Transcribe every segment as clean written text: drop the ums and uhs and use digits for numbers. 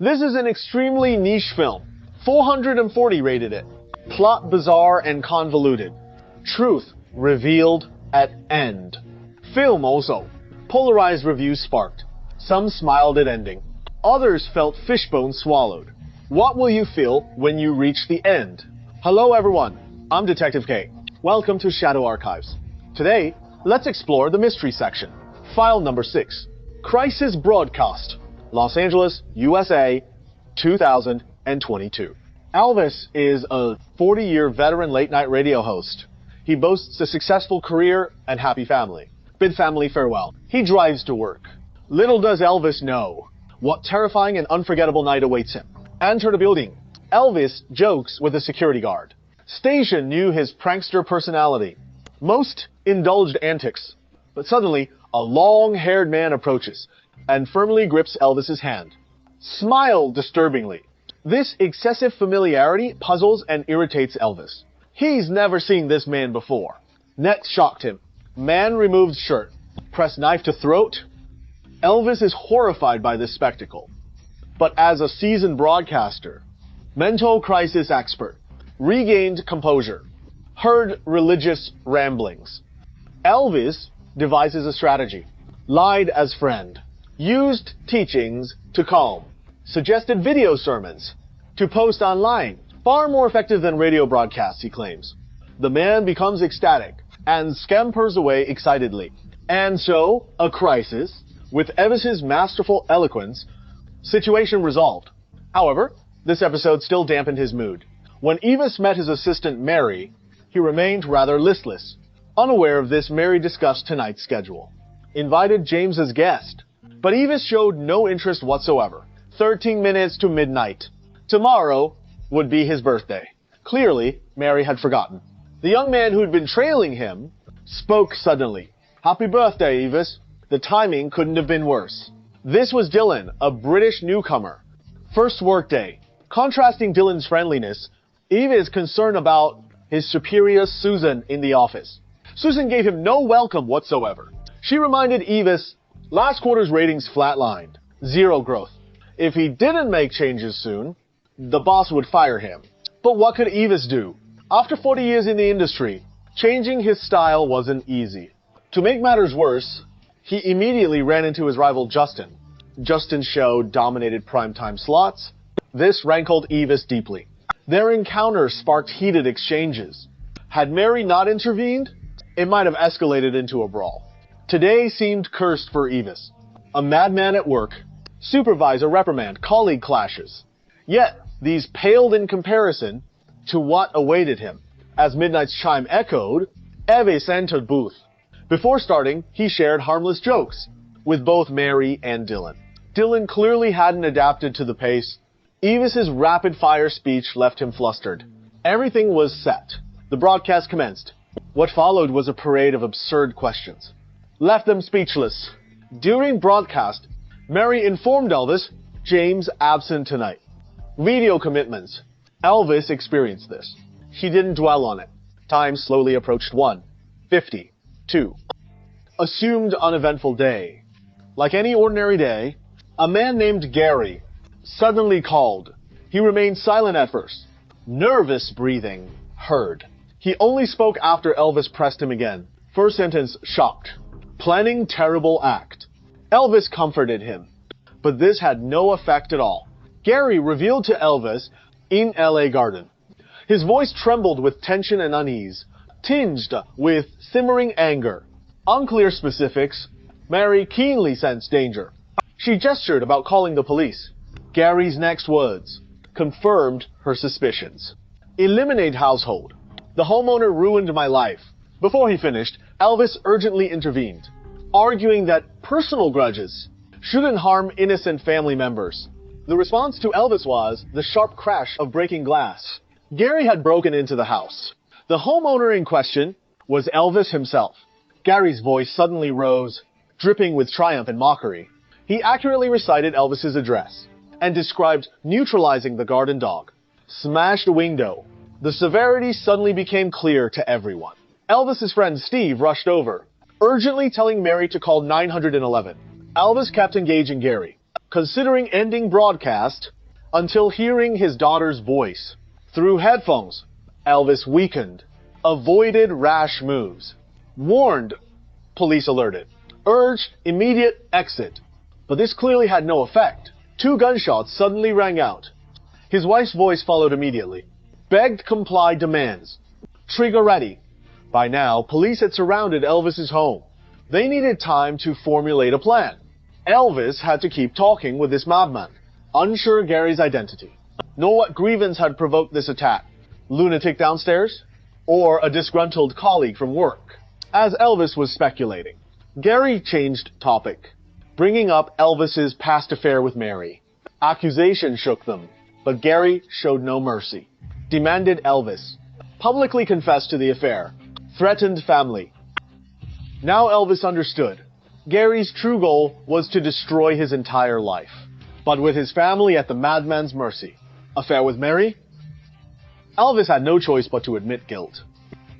This is an extremely niche film. 440 rated it. Plot bizarre and convoluted. Truth revealed at end. Film also. Polarized reviews sparked. Some smiled at ending. Others felt fishbone swallowed. What will you feel when you reach the end? Hello everyone, I'm Detective K. Welcome to Shadow Archives. Today, let's explore the mystery section. File number 6. Crisis Broadcast. Los Angeles, USA, 2022. Elvis is a 40-year veteran late-night radio host. He boasts a successful career and happy family. Bid family farewell. He drives to work. Little does Elvis know what terrifying and unforgettable night awaits him. Enter the building. Elvis jokes with a security guard. Station knew his prankster personality. Most indulged antics. But suddenly, a long-haired man approaches and firmly grips Elvis's hand. Smile disturbingly. This excessive familiarity puzzles and irritates Elvis. He's never seen this man before. Next shocked him. Man removed shirt. Pressed knife to throat. Elvis is horrified by this spectacle. But as a seasoned broadcaster, mental crisis expert, regained composure, heard religious ramblings. Elvis devises a strategy. Lied as friend. Used teachings to calm. Suggested video sermons to post online. Far more effective than radio broadcasts, he claims. The man becomes ecstatic and scampers away excitedly. And so, a crisis, with Elvis's masterful eloquence, situation resolved. However, this episode still dampened his mood. When Elvis met his assistant Mary, he remained rather listless. Unaware of this, Mary discussed tonight's schedule. Invited James as guest, but Elvis showed no interest whatsoever. 13 minutes to midnight. Tomorrow would be his birthday. Clearly, Mary had forgotten. The young man who'd been trailing him spoke suddenly. Happy birthday, Elvis. The timing couldn't have been worse. This was Dylan, a British newcomer. First workday. Contrasting Dylan's friendliness, Eve is concerned about his superior Susan in the office. Susan gave him no welcome whatsoever. She reminded Evis last quarter's ratings flatlined. Zero growth. If he didn't make changes soon, the boss would fire him. But what could Evis do? After 40 years in the industry, changing his style wasn't easy. To make matters worse, he immediately ran into his rival Justin. Justin's show dominated primetime slots. This rankled Evis deeply. Their encounter sparked heated exchanges. Had Mary not intervened, it might have escalated into a brawl. Today seemed cursed for Evis. A madman at work, supervisor reprimand, colleague clashes. Yet, these paled in comparison to what awaited him. As midnight's chime echoed, Evis entered booth. Before starting, he shared harmless jokes with both Mary and Dylan. Dylan clearly hadn't adapted to the pace. Evis's rapid-fire speech left him flustered. Everything was set. The broadcast commenced. What followed was a parade of absurd questions. Left them speechless. During broadcast, Mary informed Elvis, James absent tonight. Video commitments. Elvis experienced this. He didn't dwell on it. Time slowly approached 1:50. 2. Assumed uneventful day. Like any ordinary day, a man named Gary suddenly called. He remained silent at first. Nervous breathing. Heard. He only spoke after Elvis pressed him again. First sentence, shocked. Planning terrible act. Elvis comforted him. But this had no effect at all. Gary revealed to Elvis in LA Garden. His voice trembled with tension and unease, tinged with simmering anger. Unclear specifics. Mary keenly sensed danger. She gestured about calling the police. Gary's next words confirmed her suspicions. Eliminate household. The homeowner ruined my life. Before he finished, Elvis urgently intervened, arguing that personal grudges shouldn't harm innocent family members. The response to Elvis was the sharp crash of breaking glass. Gary had broken into the house. The homeowner in question was Elvis himself. Gary's voice suddenly rose, dripping with triumph and mockery. He accurately recited Elvis's address and described neutralizing the garden dog. Smashed a window. The severity suddenly became clear to everyone. Elvis's friend Steve rushed over, urgently telling Mary to call 911. Elvis kept engaging Gary. considering ending broadcast until hearing his daughter's voice. Through headphones, Elvis weakened, avoided rash moves, warned, police alerted, urged immediate exit. But this clearly had no effect. 2 gunshots suddenly rang out. His wife's voice followed immediately. Begged comply demands. Trigger ready. By now, police had surrounded Elvis's home. They needed time to formulate a plan. Elvis had to keep talking with this madman, unsure Gary's identity, nor what grievance had provoked this attack. Lunatic downstairs? Or a disgruntled colleague from work? As Elvis was speculating, Gary changed topic, bringing up Elvis's past affair with Mary. Accusation shook them, but Gary showed no mercy. Demanded Elvis, publicly confessed to the affair, threatened family. Now Elvis understood. Gary's true goal was to destroy his entire life, but with his family at the madman's mercy. Affair with Mary? Elvis had no choice but to admit guilt.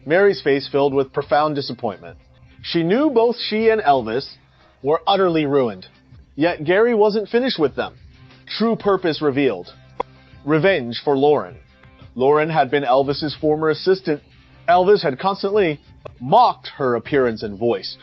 Mary's face filled with profound disappointment. She knew both she and Elvis were utterly ruined. Yet Gary wasn't finished with them. True purpose revealed. Revenge for Lauren. Lauren had been Elvis's former assistant. Elvis had constantly mocked her appearance and voice,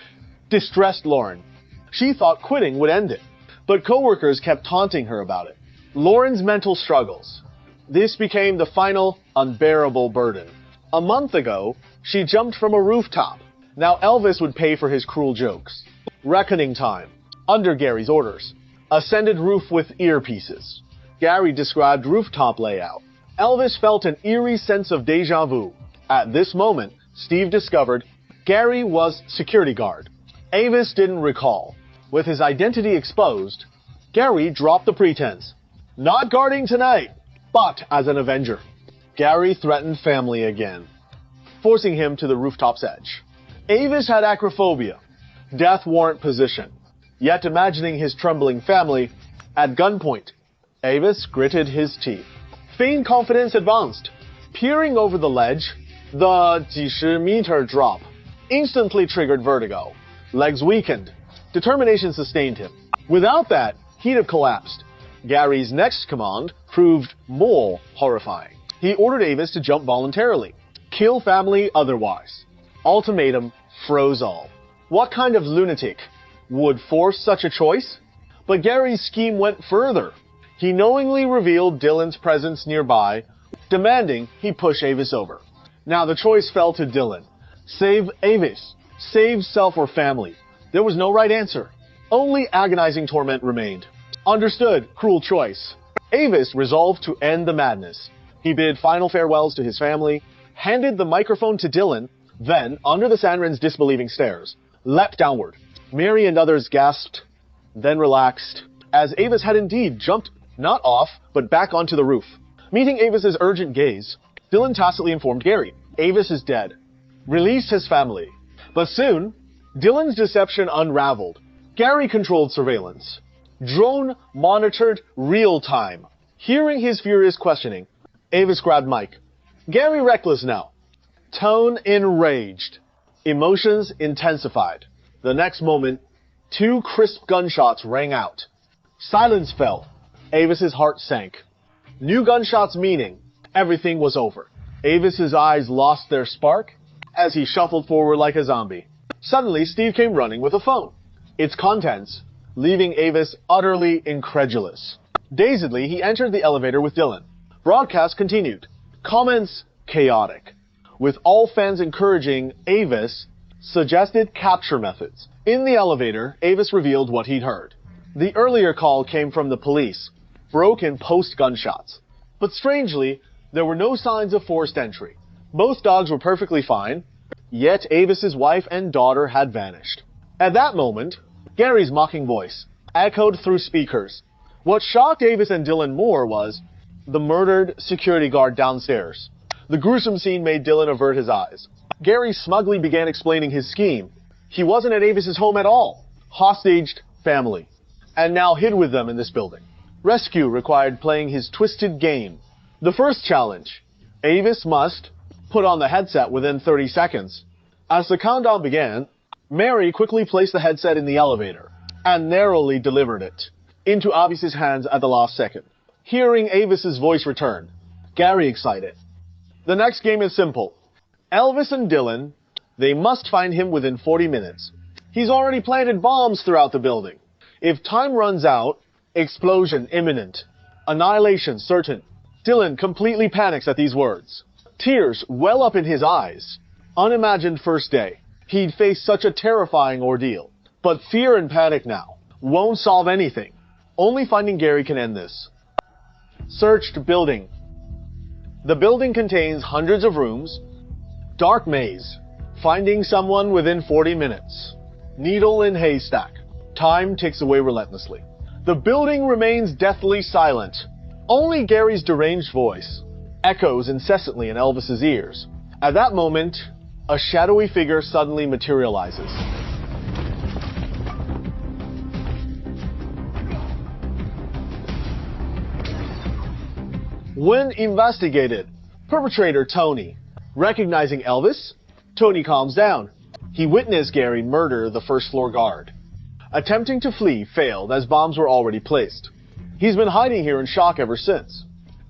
distressed Lauren. She thought quitting would end it, but coworkers kept taunting her about it. Lauren's mental struggles. This became the final unbearable burden. A month ago, she jumped from a rooftop. Now Elvis would pay for his cruel jokes. Reckoning time. Under Gary's orders. Ascended roof with earpieces. Gary described rooftop layout. Elvis felt an eerie sense of deja vu. At this moment, Steve discovered Gary was security guard. Avis didn't recall. With his identity exposed, Gary dropped the pretense. Not guarding tonight, but as an avenger. Gary threatened family again, forcing him to the rooftop's edge. Avis had acrophobia, death warrant position. Yet imagining his trembling family at gunpoint, Avis gritted his teeth. Feigned confidence advanced. Peering over the ledge, the 几十meter drop instantly triggered vertigo. Legs weakened. Determination sustained him. Without that, he'd have collapsed. Gary's next command proved more horrifying. He ordered Avis to jump voluntarily. Kill family otherwise. Ultimatum froze all. What kind of lunatic would force such a choice? But Gary's scheme went further. He knowingly revealed Dylan's presence nearby, demanding he push Avis over. Now the choice fell to Dylan. Save Avis. Save self or family. There was no right answer. Only agonizing torment remained. Understood. Cruel choice. Avis resolved to end the madness. He bid final farewells to his family, handed the microphone to Dylan, then, under the Sanrin's disbelieving stares, leapt downward. Mary and others gasped, then relaxed, as Avis had indeed jumped not off, but back onto the roof. Meeting Avis's urgent gaze, Dylan tacitly informed Gary, Avis is dead. Released his family. But soon, Dylan's deception unraveled. Gary controlled surveillance. Drone monitored real time. Hearing his furious questioning, Avis grabbed mic. Gary reckless now. Tone enraged. Emotions intensified. The next moment, 2 crisp gunshots rang out. Silence fell. Avis's heart sank. New gunshots meaning everything was over. Avis's eyes lost their spark as he shuffled forward like a zombie. Suddenly, Steve came running with a phone. Its contents, leaving Avis utterly incredulous. Dazedly, he entered the elevator with Dylan. Broadcast continued. Comments chaotic, with all fans encouraging Avis suggested capture methods. In the elevator, Avis revealed what he'd heard. The earlier call came from the police, broke in post-gunshots. But strangely, there were no signs of forced entry. Both dogs were perfectly fine, yet Avis's wife and daughter had vanished. At that moment, Gary's mocking voice echoed through speakers. What shocked Avis and Dylan more was the murdered security guard downstairs. The gruesome scene made Dylan avert his eyes. Gary smugly began explaining his scheme. He wasn't at Avis's home at all. Hostaged family. And now hid with them in this building. Rescue required playing his twisted game. The first challenge. Avis must put on the headset within 30 seconds. As the countdown began, Mary quickly placed the headset in the elevator and narrowly delivered it. into Avis's hands at the last second. Hearing Avis's voice return, Gary excited. The next game is simple. Elvis and Dylan, they must find him within 40 minutes. He's already planted bombs throughout the building. If time runs out, explosion imminent. Annihilation certain. Dylan completely panics at these words. Tears well up in his eyes. Unimagined first day. He'd face such a terrifying ordeal. But fear and panic now won't solve anything. Only finding Gary can end this. Searched building. The building contains hundreds of rooms. Dark maze. Finding someone within 40 minutes. Needle in haystack. Time ticks away relentlessly. The building remains deathly silent. Only Gary's deranged voice echoes incessantly in Elvis's ears. At that moment, a shadowy figure suddenly materializes. When investigated, perpetrator Tony, recognizing Elvis, Tony calms down. He witnessed Gary murder the first floor guard. Attempting to flee failed as bombs were already placed. He's been hiding here in shock ever since.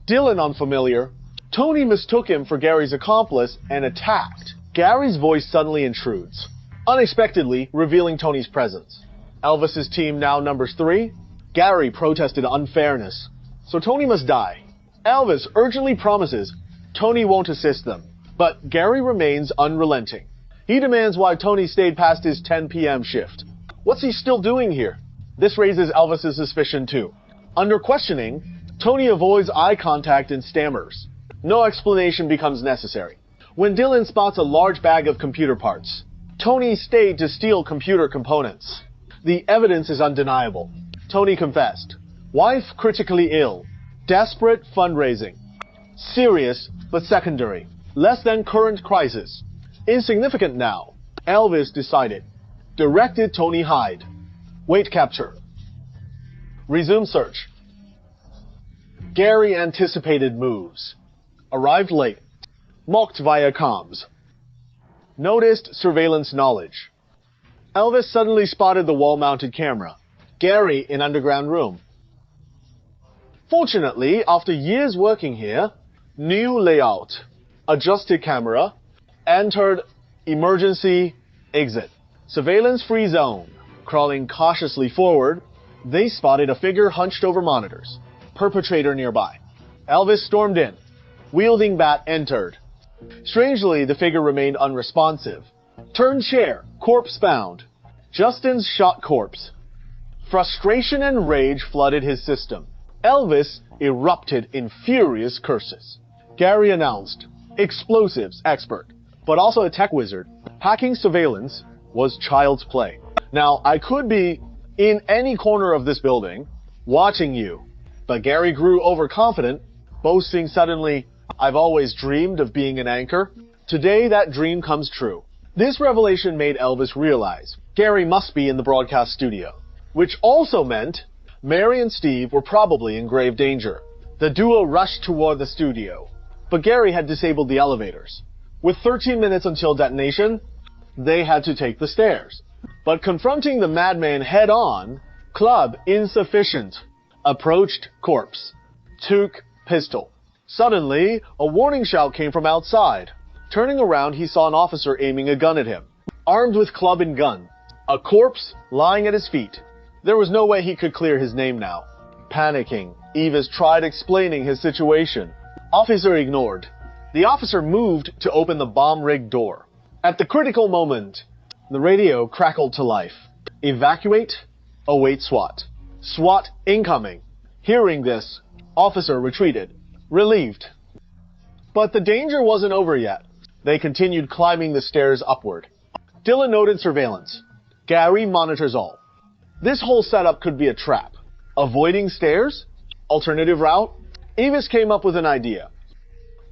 Dylan unfamiliar, Tony mistook him for Gary's accomplice and attacked. Gary's voice suddenly intrudes, unexpectedly revealing Tony's presence. Elvis's team now numbers 3. Gary protested unfairness, so Tony must die. Elvis urgently promises Tony won't assist them, but Gary remains unrelenting. He demands why Tony stayed past his 10 p.m. shift. What's he still doing here? This raises Elvis's suspicion too. Under questioning, Tony avoids eye contact and stammers. No explanation becomes necessary. When Dylan spots a large bag of computer parts, Tony stayed to steal computer components. The evidence is undeniable. Tony confessed. Wife critically ill. Desperate fundraising. Serious but secondary. Less than current crisis. Insignificant now. Elvis decided. Directed Tony hide. Wait capture. Resume search. Gary anticipated moves. Arrived late. Mocked via comms. Noticed surveillance knowledge. Elvis suddenly spotted the wall-mounted camera. Gary in underground room. Fortunately, after years working here, new layout. Adjusted camera. Entered emergency exit. Surveillance-free zone. Crawling cautiously forward, they spotted a figure hunched over monitors. Perpetrator nearby. Elvis stormed in. Wielding bat entered. Strangely, the figure remained unresponsive. Turned chair. Corpse found. Justin's shot corpse. Frustration and rage flooded his system. Elvis erupted in furious curses. Gary announced, explosives expert, but also a tech wizard. Hacking surveillance was child's play. Now, I could be in any corner of this building, watching you, but Gary grew overconfident, boasting suddenly, I've always dreamed of being an anchor. Today, that dream comes true. This revelation made Elvis realize Gary must be in the broadcast studio, which also meant Mary and Steve were probably in grave danger. The duo rushed toward the studio, but Gary had disabled the elevators. With 13 minutes until detonation, they had to take the stairs. But confronting the madman head-on, club insufficient. Approached corpse. Took pistol. Suddenly, a warning shout came from outside. Turning around, he saw an officer aiming a gun at him. Armed with club and gun. A corpse lying at his feet. There was no way he could clear his name now. Panicking, Evis tried explaining his situation. Officer ignored. The officer moved to open the bomb-rigged door. At the critical moment, the radio crackled to life. Evacuate, await SWAT. SWAT incoming. Hearing this, officer retreated, relieved. But the danger wasn't over yet. They continued climbing the stairs upward. Dylan noted surveillance. Gary monitors all. This whole setup could be a trap. Avoiding stairs? Alternative route? Evis came up with an idea.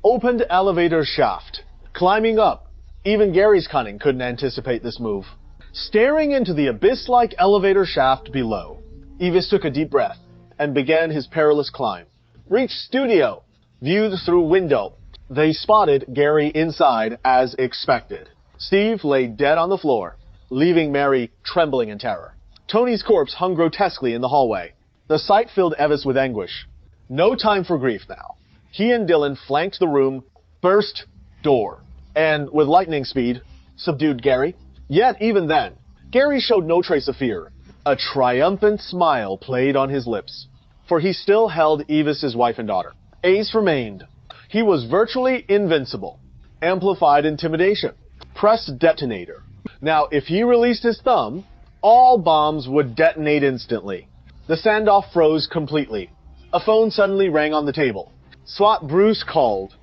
Opened elevator shaft. Climbing up. Even Gary's cunning couldn't anticipate this move. Staring into the abyss-like elevator shaft below, Evis took a deep breath and began his perilous climb. Reached studio. Viewed through window. They spotted Gary inside as expected. Steve lay dead on the floor, leaving Mary trembling in terror. Tony's corpse hung grotesquely in the hallway. The sight filled Evis with anguish. No time for grief now. He and Dylan flanked the room, burst door, and with lightning speed, subdued Gary. Yet even then, Gary showed no trace of fear. A triumphant smile played on his lips, for he still held Evis's wife and daughter. Ace remained. He was virtually invincible. Amplified intimidation. Press detonator. Now, if he released his thumb, all bombs would detonate instantly. The standoff froze completely. A phone suddenly rang on the table. SWAT Bruce called.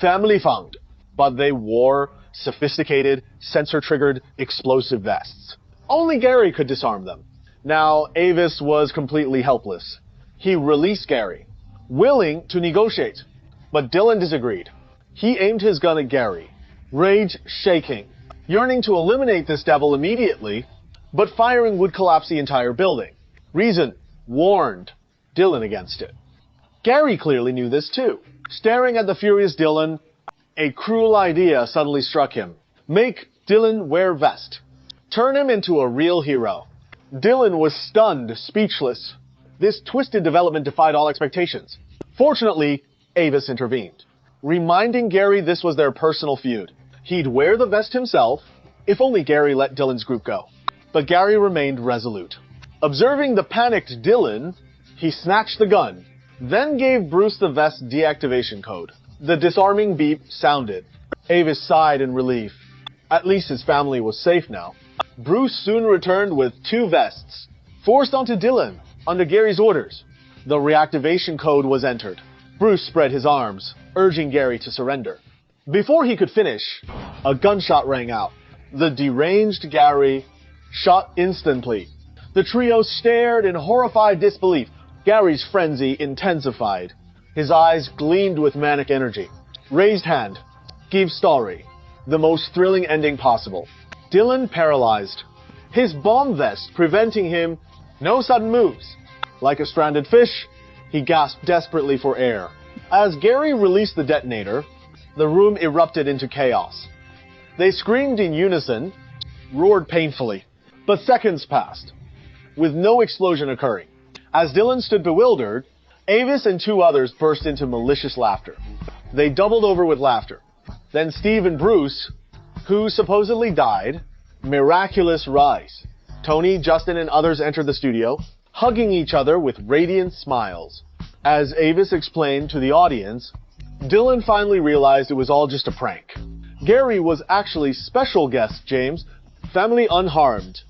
Family found. But they wore sophisticated, sensor-triggered, explosive vests. Only Gary could disarm them. Now, Avis was completely helpless. He released Gary, willing to negotiate. But Dylan disagreed. He aimed his gun at Gary, rage shaking, yearning to eliminate this devil immediately, but firing would collapse the entire building. Reason warned Dylan against it. Gary clearly knew this too. Staring at the furious Dylan, a cruel idea suddenly struck him. Make Dylan wear vest. Turn him into a real hero. Dylan was stunned, speechless. This twisted development defied all expectations. Fortunately, Avis intervened, reminding Gary this was their personal feud. He'd wear the vest himself, if only Gary let Dylan's group go. But Gary remained resolute. Observing the panicked Dylan, he snatched the gun, then gave Bruce the vest's deactivation code. The disarming beep sounded. Avis sighed in relief. At least his family was safe now. Bruce soon returned with 2 vests, forced onto Dylan under Gary's orders. The reactivation code was entered. Bruce spread his arms, urging Gary to surrender. Before he could finish, a gunshot rang out. The deranged Gary shot instantly. The trio stared in horrified disbelief. Gary's frenzy intensified. His eyes gleamed with manic energy. Raised hand. Give story. The most thrilling ending possible. Dylan paralyzed. His bomb vest preventing him. No sudden moves. Like a stranded fish, he gasped desperately for air. As Gary released the detonator, the room erupted into chaos. They screamed in unison, roared painfully. But seconds passed, with no explosion occurring. As Dylan stood bewildered, Avis and 2 others burst into malicious laughter. They doubled over with laughter. Then Steve and Bruce, who supposedly died, miraculous rise. Tony, Justin, and others entered the studio, hugging each other with radiant smiles. As Avis explained to the audience, Dylan finally realized it was all just a prank. Gary was actually special guest James, family unharmed.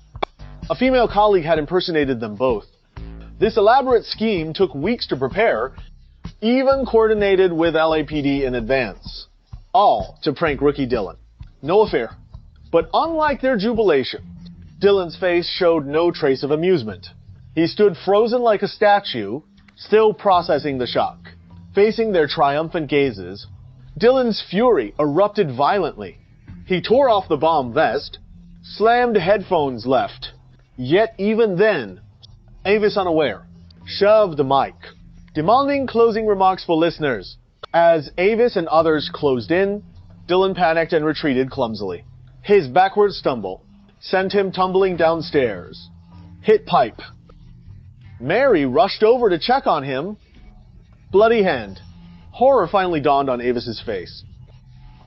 A female colleague had impersonated them both. This elaborate scheme took weeks to prepare, even coordinated with LAPD in advance. All to prank rookie Dylan. No affair. But unlike their jubilation, Dylan's face showed no trace of amusement. He stood frozen like a statue, still processing the shock. Facing their triumphant gazes, Dylan's fury erupted violently. He tore off the bomb vest, slammed headphones left. Yet even then, Avis unaware, shoved the mic, demanding closing remarks for listeners. As Avis and others closed in, Dylan panicked and retreated clumsily. His backward stumble sent him tumbling downstairs. Hit pipe. Mary rushed over to check on him. Bloody hand. Horror finally dawned on Avis's face.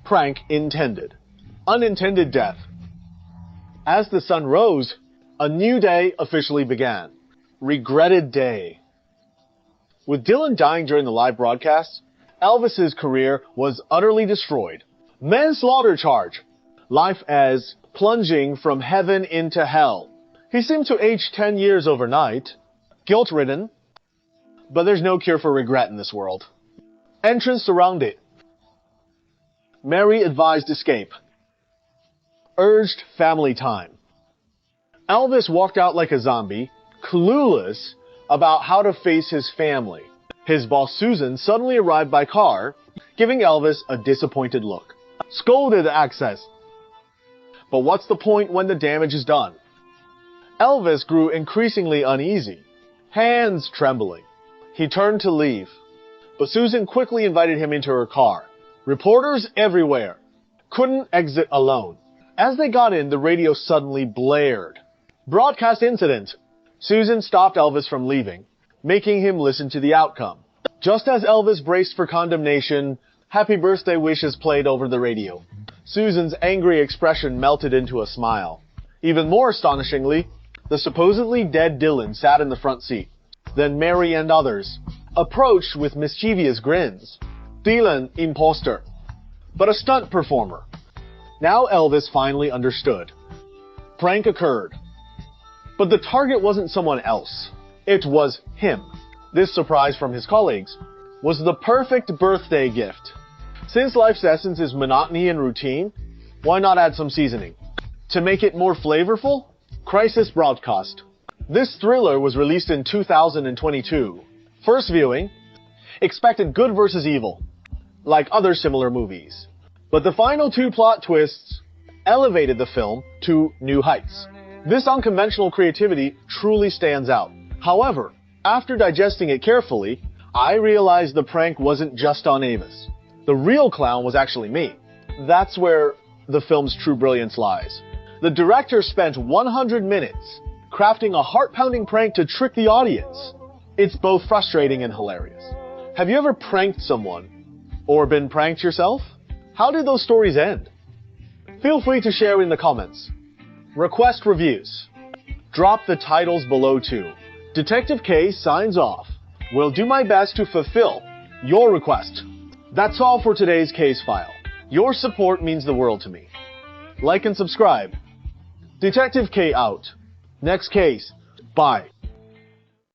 Prank intended. Unintended death. As the sun rose, a new day officially began. Regretted day. With Dylan dying during the live broadcast, Elvis's career was utterly destroyed. Manslaughter charge. Life as plunging from heaven into hell. He seemed to age 10 years overnight. Guilt-ridden. But there's no cure for regret in this world. Entrance surrounded. Mary advised escape. Urged family time. Elvis walked out like a zombie, clueless about how to face his family. His boss Susan suddenly arrived by car, giving Elvis a disappointed look. Scolded access. But what's the point when the damage is done? Elvis grew increasingly uneasy, hands trembling. He turned to leave, but Susan quickly invited him into her car. Reporters everywhere. Couldn't exit alone. As they got in, the radio suddenly blared. Broadcast incident. Susan stopped Elvis from leaving, making him listen to the outcome. Just as Elvis braced for condemnation, happy birthday wishes played over the radio. Susan's angry expression melted into a smile. Even more astonishingly, the supposedly dead Dylan sat in the front seat. Then Mary and others approached with mischievous grins. Dylan, imposter, but a stunt performer. Now Elvis finally understood. Prank occurred. But the target wasn't someone else. It was him. This surprise from his colleagues was the perfect birthday gift. Since life's essence is monotony and routine, why not add some seasoning? To make it more flavorful, Crisis Broadcast. This thriller was released in 2022. First viewing, expected good versus evil, like other similar movies. But the final two plot twists elevated the film to new heights. This unconventional creativity truly stands out. However, after digesting it carefully, I realized the prank wasn't just on Avis. The real clown was actually me. That's where the film's true brilliance lies. The director spent 100 minutes crafting a heart-pounding prank to trick the audience. It's both frustrating and hilarious. Have you ever pranked someone? Or been pranked yourself? How did those stories end? Feel free to share in the comments. Request reviews. Drop the titles below too. Detective K signs off. Will do my best to fulfill your request. That's all for today's case file. Your support means the world to me. Like and subscribe. Detective K out. Next case. Bye.